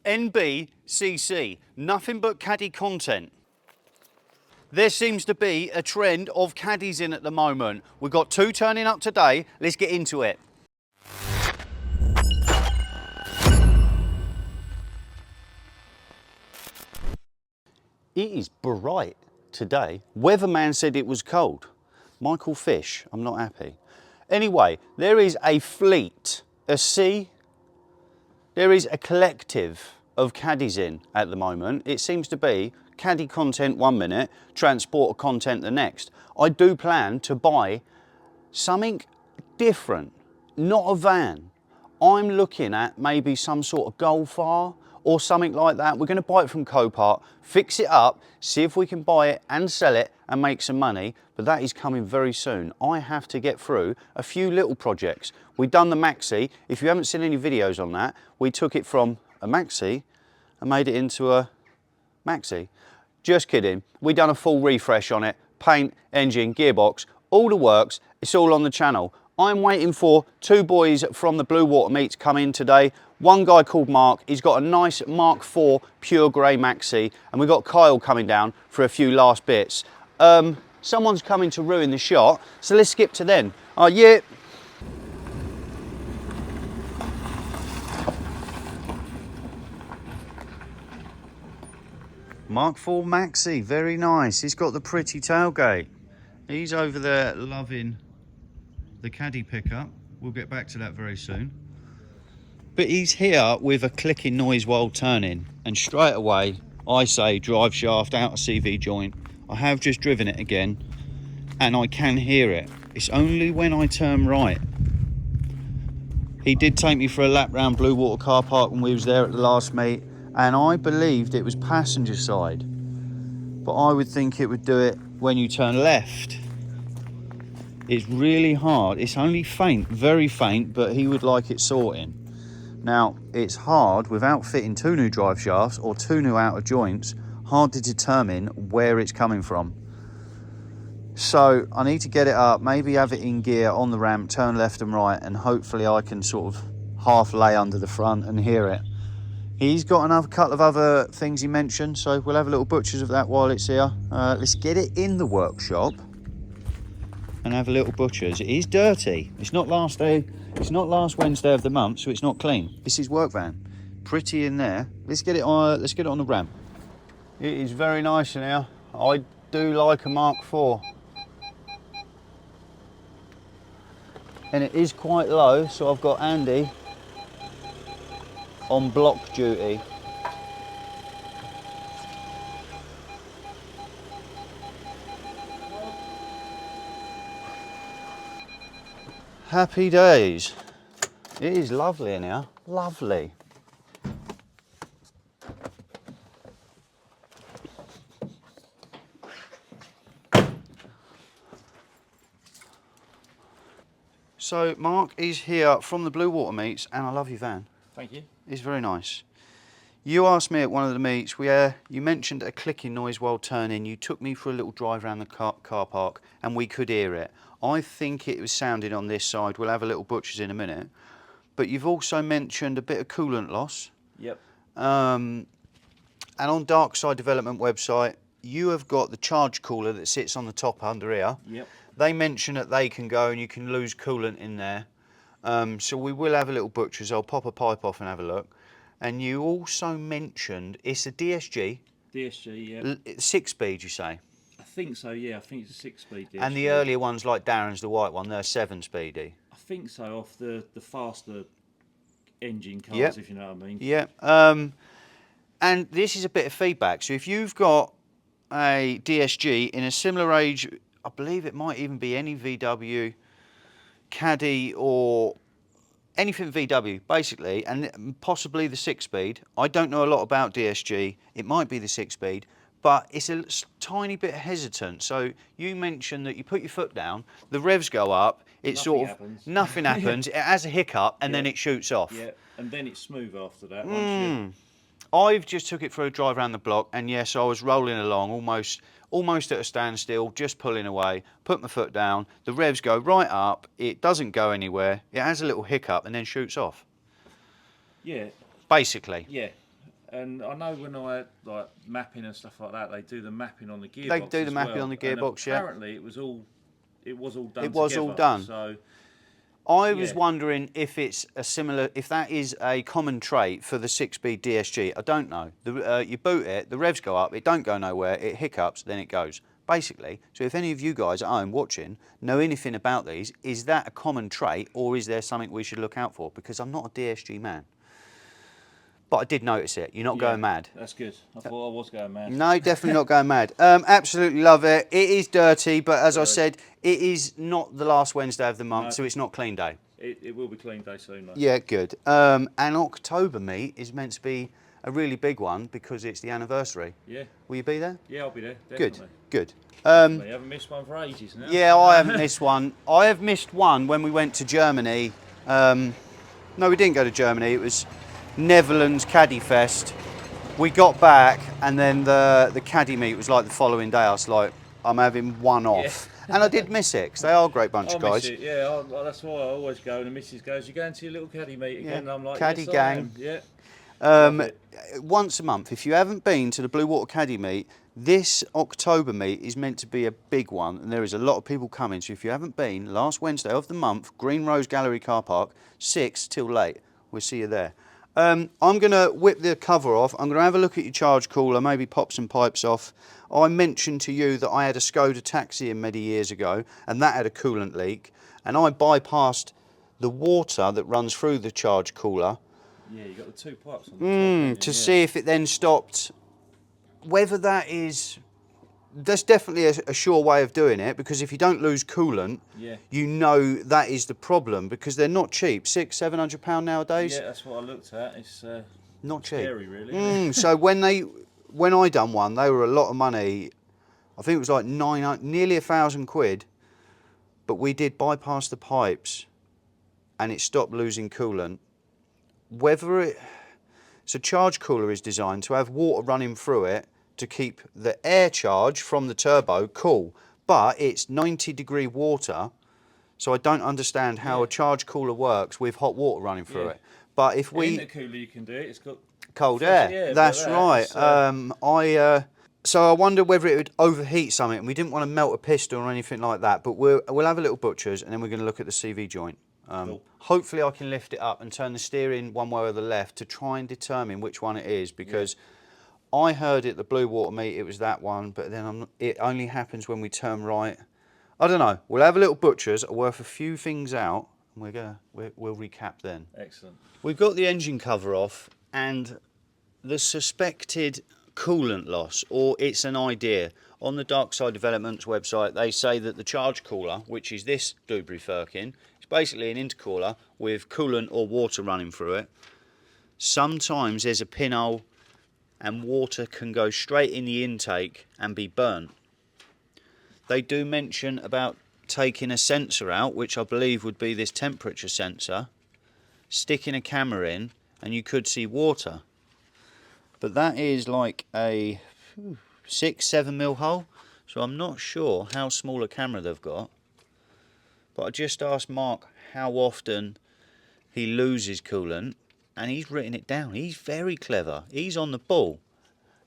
NBCC, nothing but caddy content. There seems to be a trend of caddies in at the moment. We've got 2 turning up today. Let's get into it. It is bright today. Weatherman said it was cold. Michael Fish, I'm not happy. Anyway, there is a fleet, a sea, there is a collective of caddies in at the moment. It seems to be caddy content 1 minute, transporter content the next. I do plan to buy something different, not a van. I'm looking at maybe some sort of Golf R or something like that. We're going to buy it from Copart, fix it up, see if we can buy it and sell it and make some money, but that is coming very soon. I have to get through a few little projects. We've done the maxi. If you haven't seen any videos on that, we took it from a maxi and made it into a maxi. Just kidding. We've done a full refresh on it, paint, engine, gearbox, all the works. It's all on the channel. I'm waiting for 2 boys from the Bluewater meet to come in today. One guy called Mark, he's got a nice Mark IV pure grey maxi, and we've got Kyle coming down for a few last bits. Someone's coming to ruin the shot, so let's skip to then. Oh yeah. Mark IV maxi, very nice. He's got the pretty tailgate. He's over there loving the caddy pickup. We'll get back to that very soon. But he's here with a clicking noise while turning, and straight away I say drive shaft out of CV joint. I have just driven it again and I can hear it. It's only when I turn right. He did take me for a lap round Bluewater car park when we was there at the last meet, and I believed it was passenger side, but I would think it would do it when you turn left. It's really hard. It's only faint, very faint, but he would like it sorting. Now, it's hard, without fitting 2 new drive shafts or 2 new outer joints, hard to determine where it's coming from. So I need to get it up, maybe have it in gear on the ramp, turn left and right, and hopefully I can sort of half lay under the front and hear it. He's got another couple of other things he mentioned, so we'll have a little butchers of that while it's here. Let's get it in the workshop and have a little butchers. It is dirty. It's not last last Wednesday of the month, so it's not clean. This is work van. Pretty in there. Let's get it on the ramp. It is very nice in here. I do like a Mark IV. And it is quite low, so I've got Andy on block duty. Happy days. It is lovely in here, lovely. So Mark is here from the Bluewater meets, and I love your van. Thank you. It's very nice. You asked me at one of the meets where you mentioned a clicking noise while turning. You took me for a little drive around the car park and we could hear it. I think it was sounding on this side. We'll have a little butchers in a minute. But you've also mentioned a bit of coolant loss. Yep. And on Dark Side Development website, you have got the charge cooler that sits on the top under here. Yep. They mention that they can go and you can lose coolant in there. So we will have a little butchers. I'll pop a pipe off and have a look. And you also mentioned it's a DSG. DSG, yeah. 6-speed, you say? I think so, yeah. I think it's a 6-speed DSG. And the earlier ones, like Darren's, the white one, they're 7-speedy. I think so, off the faster engine cars, yep. if you know what I mean. Yeah. And this is a bit of feedback. So if you've got a DSG in a similar age, I believe it might even be any VW, Caddy, or anything VW, basically, and possibly the 6-speed. I don't know a lot about DSG. It might be the 6-speed, but it's a tiny bit hesitant. So you mentioned that you put your foot down, the revs go up, nothing happens, it has a hiccup, and then it shoots off. Yeah, and then it's smooth after that. Once I've just took it for a drive around the block, and yes, I was rolling along, almost at a standstill, just pulling away, put my foot down, the revs go right up, it doesn't go anywhere, it has a little hiccup and then shoots off. Yeah. Basically. Yeah. And I know when I like mapping and stuff like that, they do the mapping on the gearbox. They do the as mapping well. on the gearbox, yeah. Apparently, it was all done. It was together. all done. So I was wondering if it's a similar, if that is a common trait for the 6-speed DSG. I don't know. You boot it, the revs go up, it don't go nowhere, it hiccups, then it goes. Basically, so if any of you guys at home watching know anything about these, is that a common trait or is there something we should look out for? Because I'm not a DSG man. But I did notice it. You're not going mad. That's good. I thought I was going mad. No, definitely not going mad. Absolutely love it. It is dirty, but as I said, it is not the last Wednesday of the month, so it's not clean day. It will be clean day soon, though. Yeah, good. And October meet is meant to be a really big one because it's the anniversary. Yeah. Will you be there? Yeah, I'll be there. Definitely. Good. You haven't missed one for ages now. Yeah, I haven't missed one. I have missed one when we went to Germany. No, we didn't go to Germany. It was Netherlands Caddy Fest. We got back and then the caddy meet was like the following day. I was like, I'm having one off. And I did miss it because they are a great bunch of guys. Miss it. Yeah, that's why I always go. And the missus goes, "You're going to your little caddy meet again?" And I'm like, caddy yes, gang. I am. Yeah. Once a month. If you haven't been to the Bluewater Caddy meet, this October meet is meant to be a big one, and there is a lot of people coming. So if you haven't been, last Wednesday of the month, Green Rose Gallery car park, 6 till late. We'll see you there. I'm going to whip the cover off. I'm going to have a look at your charge cooler, maybe pop some pipes off. I mentioned to you that I had a Skoda taxi in many years ago, and that had a coolant leak, and I bypassed the water that runs through the charge cooler. Yeah, you got the 2 pipes on the top. To see if it then stopped. Whether that is, that's definitely a sure way of doing it, because if you don't lose coolant, you know that is the problem, because they're not cheap. £600-700 nowadays. Yeah, that's what I looked at. It's not cheap. Scary, really. So when I done one, they were a lot of money. I think it was like nearly £1,000, but we did bypass the pipes, and it stopped losing coolant. So charge cooler is designed to have water running through it to keep the air charge from the turbo cool, but it's 90-degree water, so I don't understand how a charge cooler works with hot water running through it. But if in the cooler you can do it. It's got cold air. That's right. So I wonder whether it would overheat something, and we didn't want to melt a piston or anything like that. But we'll have a little butcher's, and then we're going to look at the CV joint. Cool. Hopefully I can lift it up and turn the steering one way or the left to try and determine which one it is, because I heard at the Bluewater meet it was that one, but then it only happens when we turn right. I don't know. We'll have a little butcher's, work a few things out, and we'll recap then. Excellent. We've got the engine cover off, and the suspected coolant loss, or it's an idea. On the Dark Side Developments website, they say that the charge cooler, which is this Dewberry Firkin, it's basically an intercooler with coolant or water running through it. Sometimes there's a pinhole and water can go straight in the intake and be burnt. They do mention about taking a sensor out, which I believe would be this temperature sensor, sticking a camera in, and you could see water. But that is like a 6-7 mil hole, so I'm not sure how small a camera they've got. But I just asked Mark how often he loses coolant, and he's written it down. He's very clever. He's on the ball.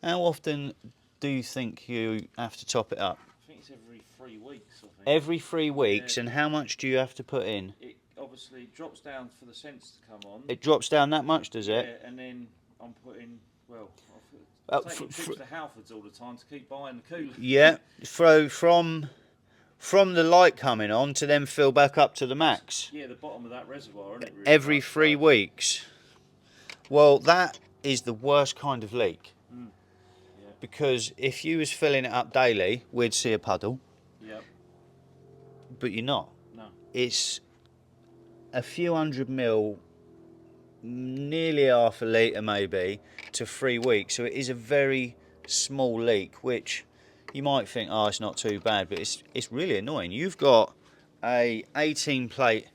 How often do you think you have to top it up? I think it's every 3 weeks. I think. Every 3 weeks, and how much do you have to put in? It obviously drops down for the sensor to come on. It drops down that much, does it? Yeah, and then I'm putting, I'm taking trips to Halfords all the time to keep buying the cooler. Yeah, from the light coming on to then fill back up to the max. Yeah, the bottom of that reservoir, isn't it? Really? Every 3 weeks. Well, that is the worst kind of leak. Yeah. Because if you was filling it up daily, we'd see a puddle. Yep. But you're not. No. It's a few 100 mil, nearly half a litre maybe, to 3 weeks. So it is a very small leak, which you might think, oh, it's not too bad, but it's really annoying. You've got a 18 plate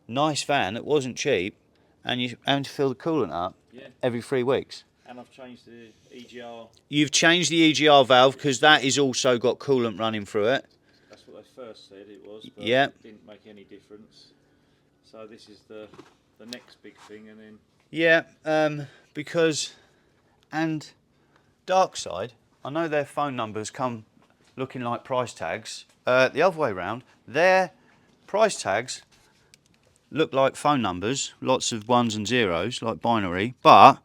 nice van that wasn't cheap, and you're having to fill the coolant up every 3 weeks. And I've changed the EGR. You've changed the EGR valve because that has also got coolant running through it. That's what they first said it was, but it didn't make any difference. So this is the next big thing, and then Yeah, because, and Dark Side, I know their phone numbers come looking like price tags. The other way around, their price tags look like phone numbers, lots of ones and zeros, like binary, but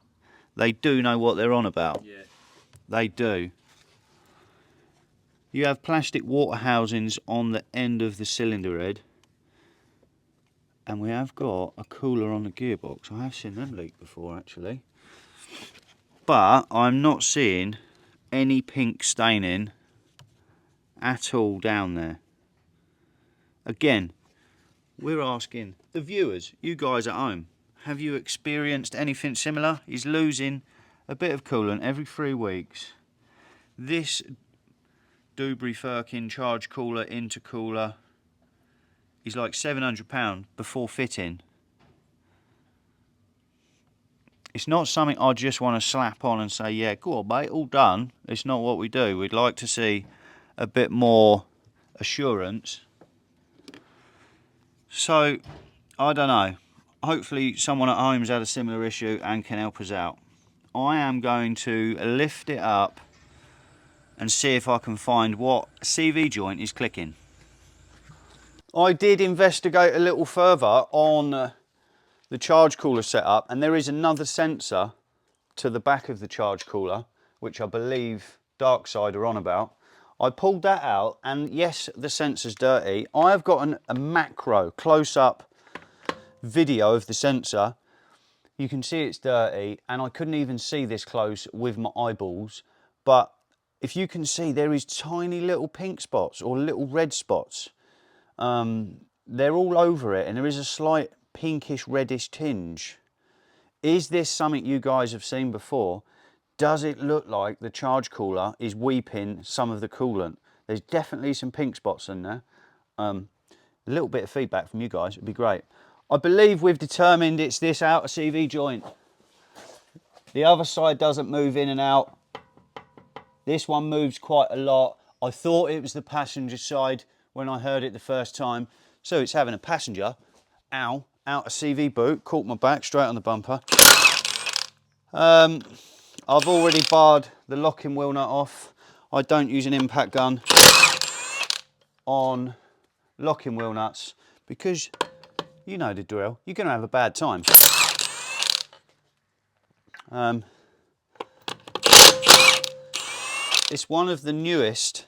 they do know what they're on about. Yeah. They do. You have plastic water housings on the end of the cylinder head. And we have got a cooler on the gearbox. I have seen them leak before, actually. But I'm not seeing any pink staining at all down there. Again, we're asking the viewers, you guys at home, have you experienced anything similar? He's losing a bit of coolant every 3 weeks. This Dewberry Firkin charge cooler intercooler is like £700 before fitting. It's not something I just want to slap on and say, yeah, go on mate, all done. It's not what we do. We'd like to see a bit more assurance. So, I don't know. Hopefully someone at home's had a similar issue and can help us out. I am going to lift it up and see if I can find what CV joint is clicking. I did investigate a little further on the charge cooler setup, and there is another sensor to the back of the charge cooler, which I believe Dark Side are on about. I pulled that out, and yes, the sensor's dirty. I have got a macro close-up video of the sensor. You can see it's dirty, and I couldn't even see this close with my eyeballs, but if you can see, there is tiny little pink spots or little red spots. They're all over it, and there is a slight pinkish reddish tinge. Is this something you guys have seen before? Does it look like the charge cooler is weeping some of the coolant? There's definitely some pink spots in there. A little bit of feedback from you guys would be great. I believe we've determined it's this outer CV joint. The other side doesn't move in and out. This one moves quite a lot. I thought it was the passenger side when I heard it the first time. So it's having a passenger, ow, out a CV boot, caught my back straight on the bumper. I've already barred the locking wheel nut off. I don't use an impact gun on locking wheel nuts because you know the drill, you're going to have a bad time. It's one of the newest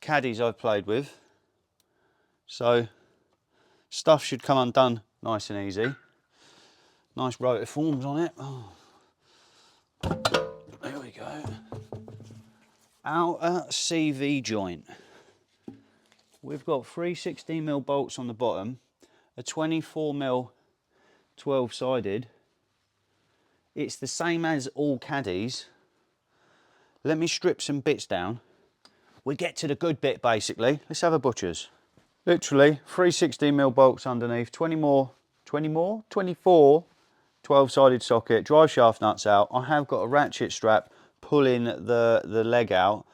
caddies I've played with, so stuff should come undone nice and easy. Nice rotiforms on it. Oh. There we go. Outer CV joint. We've got 3 16mm bolts on the bottom, a 24mm 12-sided. It's the same as all caddies. Let me strip some bits down. We get to the good bit basically. Let's have a butcher's. Literally 3 16mm bolts underneath, 24 12-sided socket, drive shaft nuts out. I have got a ratchet strap pulling the leg out,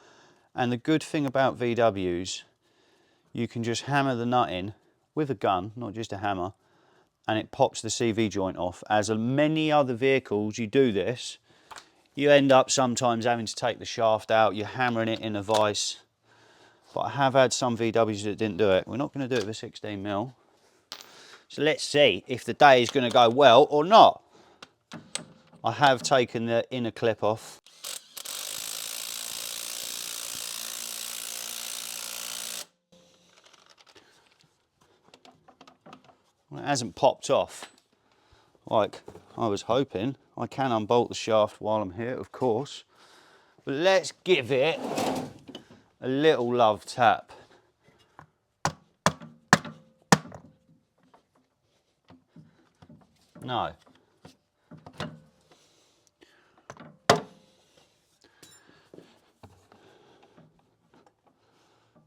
and the good thing about VWs, you can just hammer the nut in with a gun, not just a hammer, and it pops the CV joint off. As many other vehicles you do this, you end up sometimes having to take the shaft out, you're hammering it in a vise. But I have had some VWs that didn't do it. We're not going to do it with 16mm. So let's see if the day is going to go well or not. I have taken the inner clip off. Well, it hasn't popped off like I was hoping. I can unbolt the shaft while I'm here, of course. But let's give it a little love tap. No.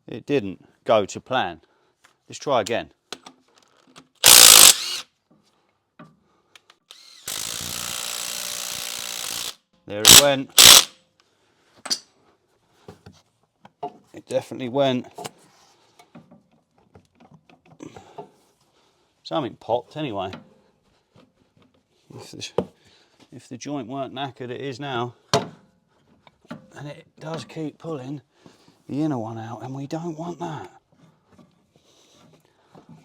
It didn't go to plan. Let's try again. There it went. It definitely went. Something popped anyway. if the joint weren't knackered, it is now. And it does keep pulling the inner one out, and we don't want that.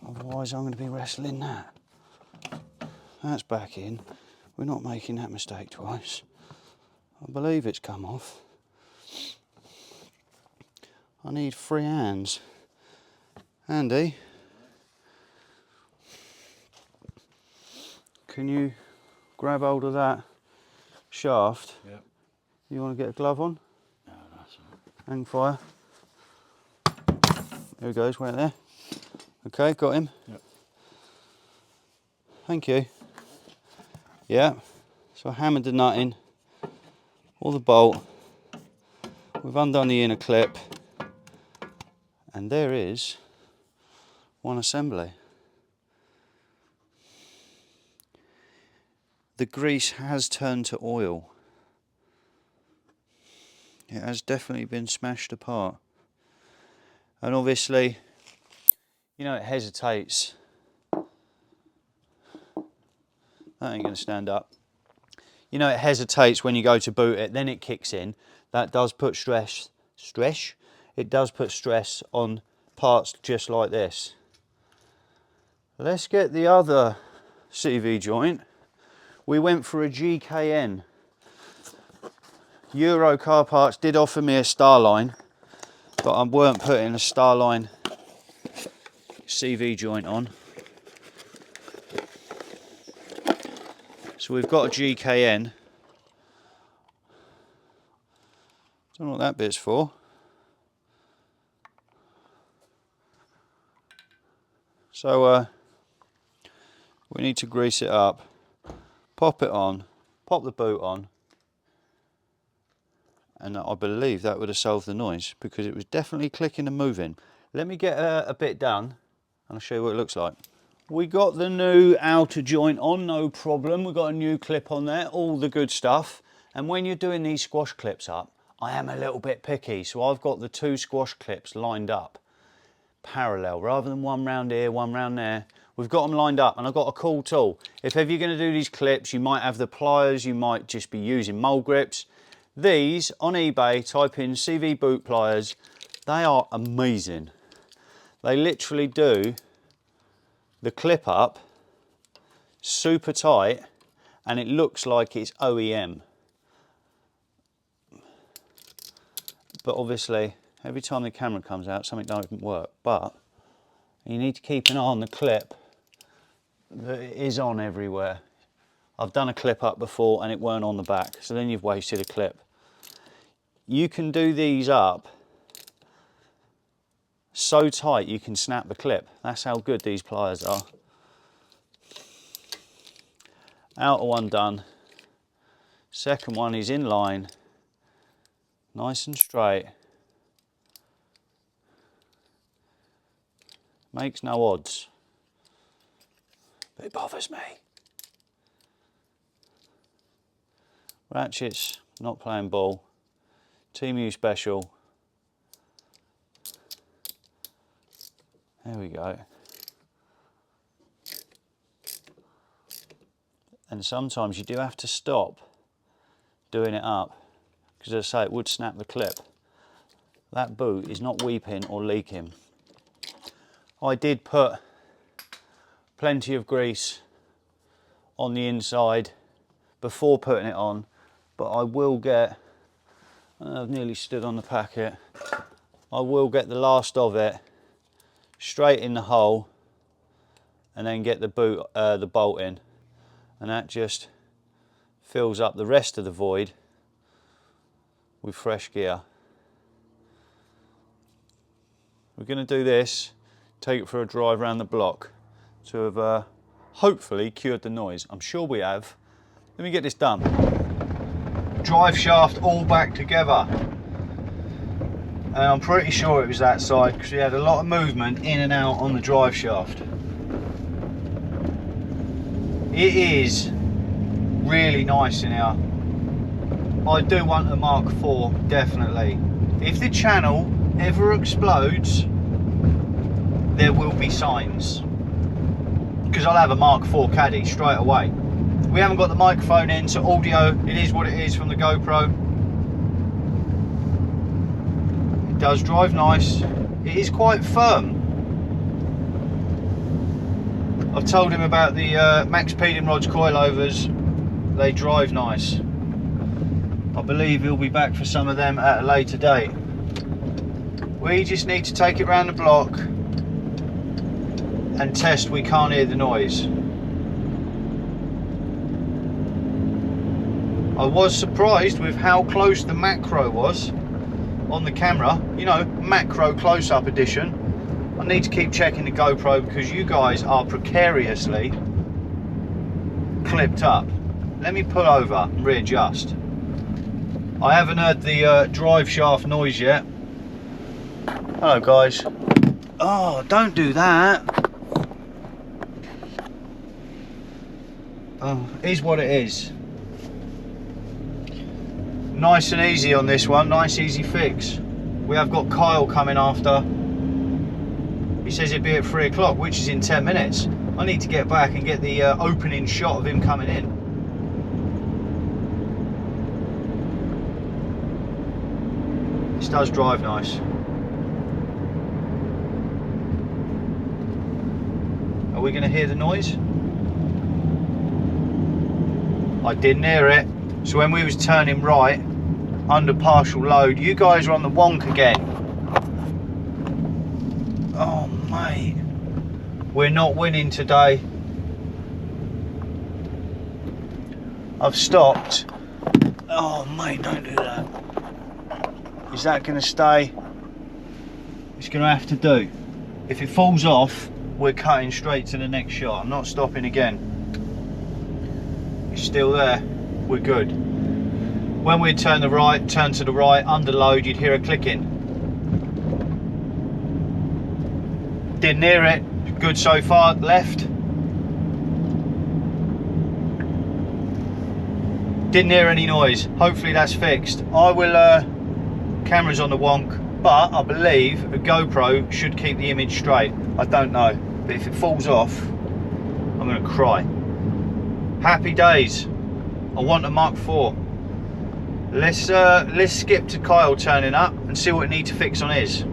Otherwise I'm going to be wrestling that. That's back in. We're not making that mistake twice. I believe it's come off. I need 3 hands. Andy, can you grab hold of that shaft? Yeah. You want to get a glove on? No, that's all right. Hang fire. There he goes, right there. Okay, got him. Yep. Thank you. Yeah, so I hammered the nut in, or the bolt. We've undone the inner clip, and there is one assembly. The grease has turned to oil. It has definitely been smashed apart. And obviously, you know, it hesitates. That ain't going to stand up. You know, it hesitates when you go to boot it, then it kicks in. That does put stress. It does put stress on parts just like this. Let's get the other CV joint. We went for a GKN. Euro Car Parts did offer me a Starline, but I weren't putting a Starline CV joint on. So we've got a GKN. Don't know what that bit's for. So we need to grease it up, pop it on, pop the boot on, and I believe that would have solved the noise because it was definitely clicking and moving. Let me get a bit done and I'll show you what it looks like. We got the new outer joint on, no problem. We've got a new clip on there, all the good stuff. And when you're doing these squash clips up, I am a little bit picky, so I've got the 2 squash clips lined up parallel, rather than one round here, one round there. We've got them lined up, and I've got a cool tool. If ever you're going to do these clips, you might have the pliers, you might just be using mole grips. These, on eBay, type in CV boot pliers, they are amazing. They literally do the clip up super tight, and it looks like it's OEM. But obviously, every time the camera comes out, something doesn't work. But you need to keep an eye on the clip that it is on everywhere. I've done a clip up before and it weren't on the back, so then you've wasted a clip. You can do these up so tight you can snap the clip. That's how good these pliers are. Outer one done. Second one is in line, nice and straight. Makes no odds, but it bothers me. Ratchets, not playing ball. Team U special. There we go. And sometimes you do have to stop doing it up, because as I say, it would snap the clip. That boot is not weeping or leaking. I did put plenty of grease on the inside before putting it on, but I will get, I've nearly stood on the packet, I will get the last of it straight in the hole and then get the bolt in, and that just fills up the rest of the void with fresh gear. We're going to do this, take it for a drive around the block to have hopefully cured the noise. I'm sure we have. Let me get this done. Drive shaft all back together. And I'm pretty sure it was that side because we had a lot of movement in and out on the drive shaft. It is really nice in here. I do want a Mark IV, definitely. If the channel ever explodes, there will be signs. Because I'll have a Mark IV caddy straight away. We haven't got the microphone in, so audio, it is what it is from the GoPro. It does drive nice. It is quite firm. I've told him about the Max Peding Rods coilovers. They drive nice. I believe he'll be back for some of them at a later date. We just need to take it round the block and test we can't hear the noise. I was surprised with how close the macro was on the camera. You know, macro close-up edition. I need to keep checking the GoPro because you guys are precariously clipped up. Let me pull over and readjust. I haven't heard the drive shaft noise yet. Hello guys. Oh, don't do that. Oh, it is what it is. Nice and easy on this one, nice easy fix. We have got Kyle coming after. He says he'll be at 3 o'clock, which is in 10 minutes. I need to get back and get the opening shot of him coming in. This does drive nice. Are we going to hear the noise? I didn't hear it. So when we was turning right under partial load, you guys are on the wonk again. Oh mate, we're not winning today. I've stopped. Oh mate, don't do that. Is that going to stay? It's going to have to do. If it falls off, we're cutting straight to the next shot. I'm not stopping again. It's still there. We're good. When we turn to the right, under load, you'd hear a clicking. Didn't hear it. Good so far. Left. Didn't hear any noise. Hopefully that's fixed. I will, camera's on the wonk, but I believe a GoPro should keep the image straight. I don't know, but if it falls off, I'm gonna cry. Happy days. I want a Mark IV. Let's skip to Kyle turning up and see what we need to fix on his.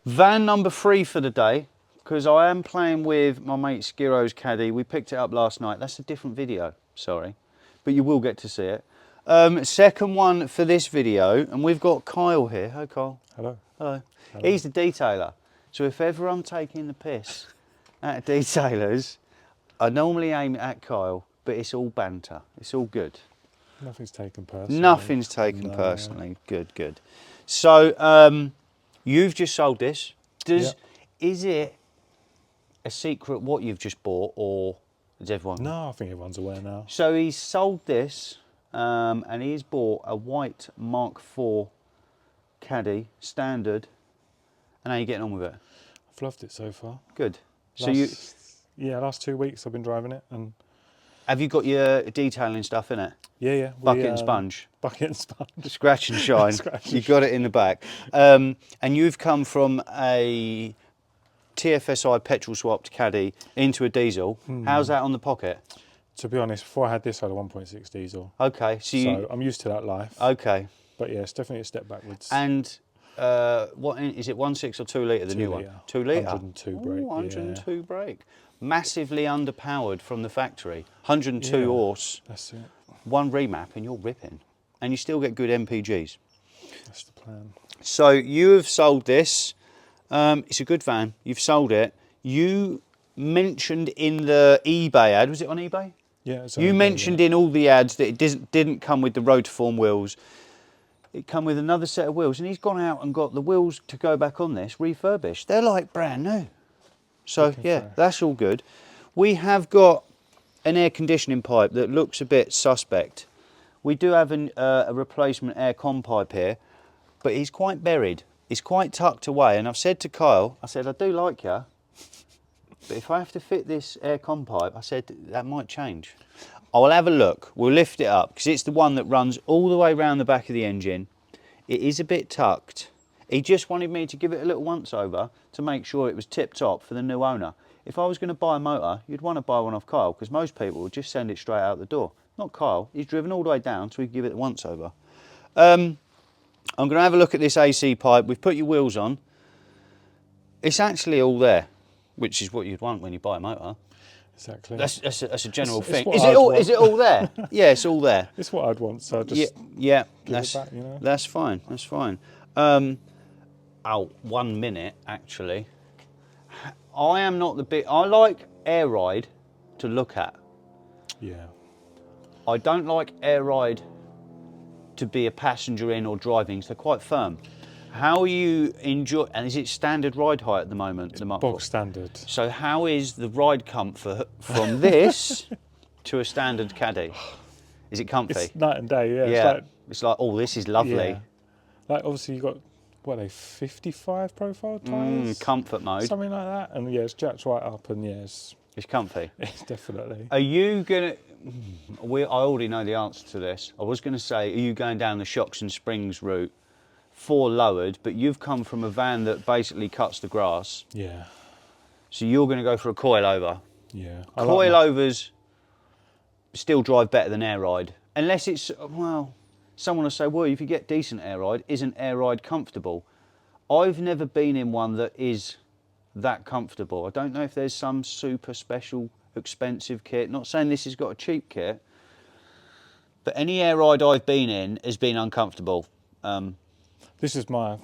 Van number 3 for the day, because I am playing with my mate Skiro's caddy. We picked it up last night. That's a different video, sorry, but you will get to see it. Second one for this video, and we've got Kyle here. Hi Kyle. Hello. Hello. Hello. He's the detailer. So if ever I'm taking the piss at detailers, I normally aim it at Kyle, but it's all banter. It's all good. Nothing's taken personally. Nothing's taken personally. Good, good. So you've just sold this. Is it a secret what you've just bought, or is everyone? No, I think everyone's aware now. So he's sold this, and he's bought a white Mark IV caddy, standard. And how are you getting on with it? I've loved it so far. Good. So last 2 weeks I've been driving it, and have you got your detailing stuff in it? yeah. Bucket and sponge. Bucket and sponge. Scratch and shine. You got it in the back. And you've come from a TFSI petrol swapped caddy into a diesel. How's that on the pocket? To be honest, before I had this, I had a 1.6 diesel. Okay, so I'm used to that life. Okay. But yeah, it's definitely a step backwards. And what is it? 1.6 or 2 litre? The new one. 2 litre. 102 brake. Ooh, 102 brake. Massively underpowered from the factory. 102 horse. That's it. 1 remap, and you're ripping, and you still get good MPGs. That's the plan. So you have sold this. It's a good van. You've sold it. You mentioned in the eBay ad. Was it on eBay? Yeah. You mentioned in all the ads that it didn't come with the Rotiform wheels. It come with another set of wheels, and he's gone out and got the wheels to go back on this refurbished. They're like brand new. So yeah, that's all good. We have got an air conditioning pipe that looks a bit suspect. We do have a replacement air con pipe here, but he's quite buried. He's quite tucked away, and I've said to Kyle, I said, I do like you, but if I have to fit this air con pipe, I said, that might change. I'll have a look. We'll lift it up because it's the one that runs all the way around the back of the engine. It is a bit tucked. He just wanted me to give it a little once over to make sure it was tip top for the new owner. If I was going to buy a motor, you'd want to buy one off Kyle because most people would just send it straight out the door. Not Kyle. He's driven all the way down so we can give it a once over. I'm going to have a look at this AC pipe. We've put your wheels on. It's actually all there, which is what you'd want when you buy a motor. Exactly. That's a general thing. It's Is it all there? Yeah, it's all there. It's what I'd want, so just yeah, give it back, you know? that's fine. That's fine. 1 minute actually. I am not the big. I like air ride to look at. Yeah. I don't like air ride to be a passenger in or driving. So they're quite firm. How are you enjoy? And is it standard ride height at the moment? It's the Mark bog IV? standard. So how is the ride comfort from this to a standard caddy? Is it comfy? It's night and day, yeah. Yeah. It's like, oh, this is lovely. Yeah. Like obviously you got, what are they, 55 profile tyres? Comfort mode. Something like that. And yeah, it's jacked right up and yeah, it's comfy. It's definitely. Are you gonna? I already know the answer to this. I was gonna say, are you going down the shocks and springs route, 4 lowered? But you've come from a van that basically cuts the grass. Yeah. So you're gonna go for a coilover. Yeah. Coilovers still drive better than air ride, unless it's, well, someone will say, well, if you get decent air ride, isn't air ride comfortable? I've never been in one that is that comfortable. I don't know if there's some super special expensive kit. Not saying this has got a cheap kit, but any air ride I've been in has been uncomfortable. This is my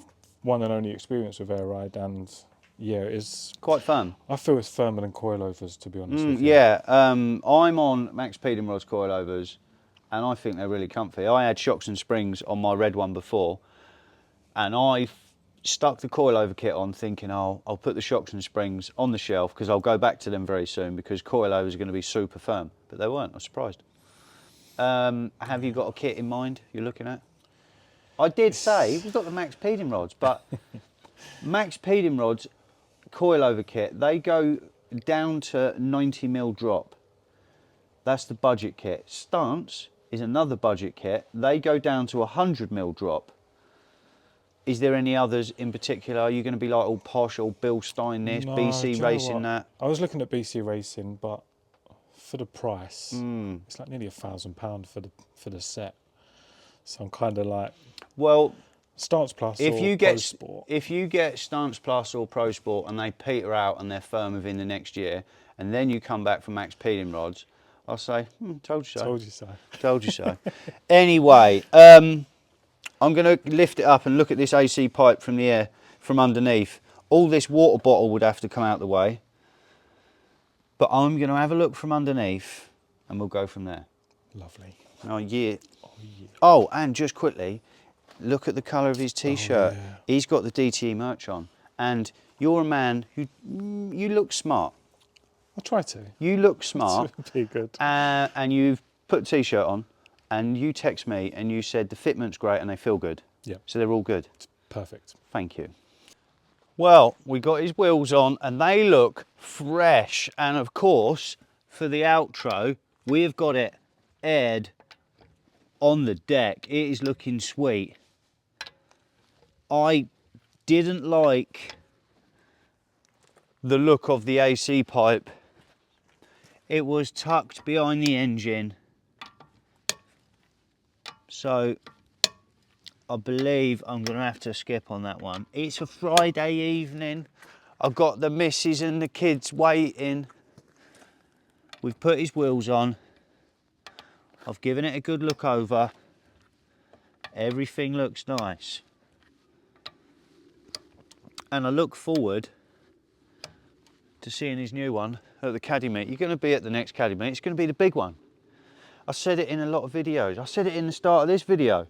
one and only experience with air ride, and yeah, it's quite firm. I feel it's firmer than coilovers, to be honest with you. Yeah, I'm on Max Pedin Rods coilovers, and I think they're really comfy. I had shocks and springs on my red one before, and I stuck the coilover kit on thinking, oh, I'll put the shocks and springs on the shelf because I'll go back to them very soon because coilovers are going to be super firm. But they weren't, I was surprised. Have you got a kit in mind you're looking at? I did say, we've got the Max Pedin rods, but Max Pedin rods coilover kit, they go down to 90mm drop. That's the budget kit. Stance is another budget kit. They go down to 100mm drop. Is there any others in particular? Are you going to be like all posh, all Bill Stein this, No, BC Racing that? I was looking at BC Racing, but for the price, it's like nearly £1,000 for the set. So I'm kind of like, well, Stance Plus if or you Pro get Sport. If you get Stance Plus or Pro Sport and they peter out and they're firm within the next year, and then you come back from Max Pedin rods, I'll say, told you so. Told you so. Told you so. Anyway, I'm going to lift it up and look at this AC pipe from the air, from underneath. All this water bottle would have to come out the way. But I'm going to have a look from underneath and we'll go from there. Lovely. Oh, yeah. Oh, yeah. Oh, and just quickly, look at the colour of his T-shirt. Oh, yeah. He's got the DTE merch on. And you're a man who, you look smart. I'll try to. You look smart. Be good. And you've put a T-shirt on. And you text me and you said the fitment's great and they feel good. Yeah. So they're all good. It's perfect. Thank you. Well, we got his wheels on and they look fresh. And of course, for the outro, we have got it aired on the deck. It is looking sweet. I didn't like the look of the AC pipe. It was tucked behind the engine. So I believe I'm going to have to skip on that one. It's a Friday evening. I've got the missus and the kids waiting. We've put his wheels on. I've given it a good look over. Everything looks nice. And I look forward to seeing his new one at the caddy meet. You're going to be at the next caddy meet. It's going to be the big one. I said it in a lot of videos. I said it in the start of this video.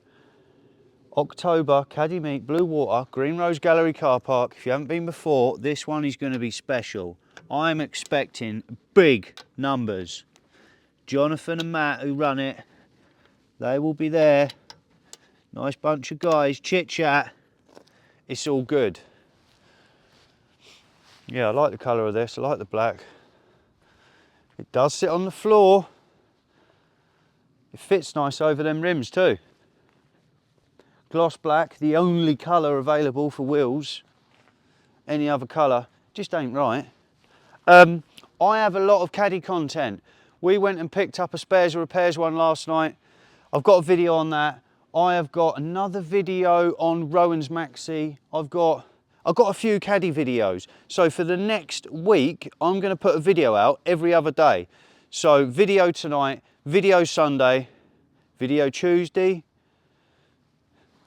October, caddy meet, Bluewater, Green Rose Gallery car park. If you haven't been before, this one is going to be special. I'm expecting big numbers. Jonathan and Matt, who run it, they will be there. Nice bunch of guys, chit chat. It's all good. Yeah, I like the colour of this. I like the black. It does sit on the floor. It fits nice over them rims too. Gloss black, the only colour available for wheels. Any other colour just ain't right. I have a lot of caddy content. We went and picked up a spares and repairs one last night. I've got a video on that. I have got another video on Rowan's Maxi. I've got a few caddy videos. So for the next week, I'm going to put a video out every other day. So video tonight, video Sunday, video Tuesday.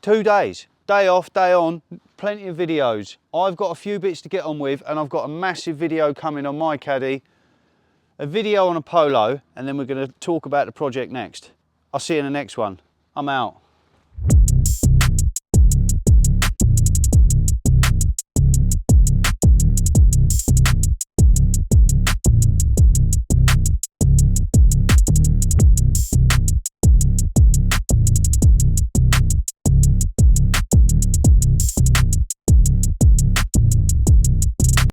2 days, day off, day on, plenty of videos. I've got a few bits to get on with, and I've got a massive video coming on my caddy, a video on a Polo, and then we're going to talk about the project next. I'll see you in the next one. I'm out.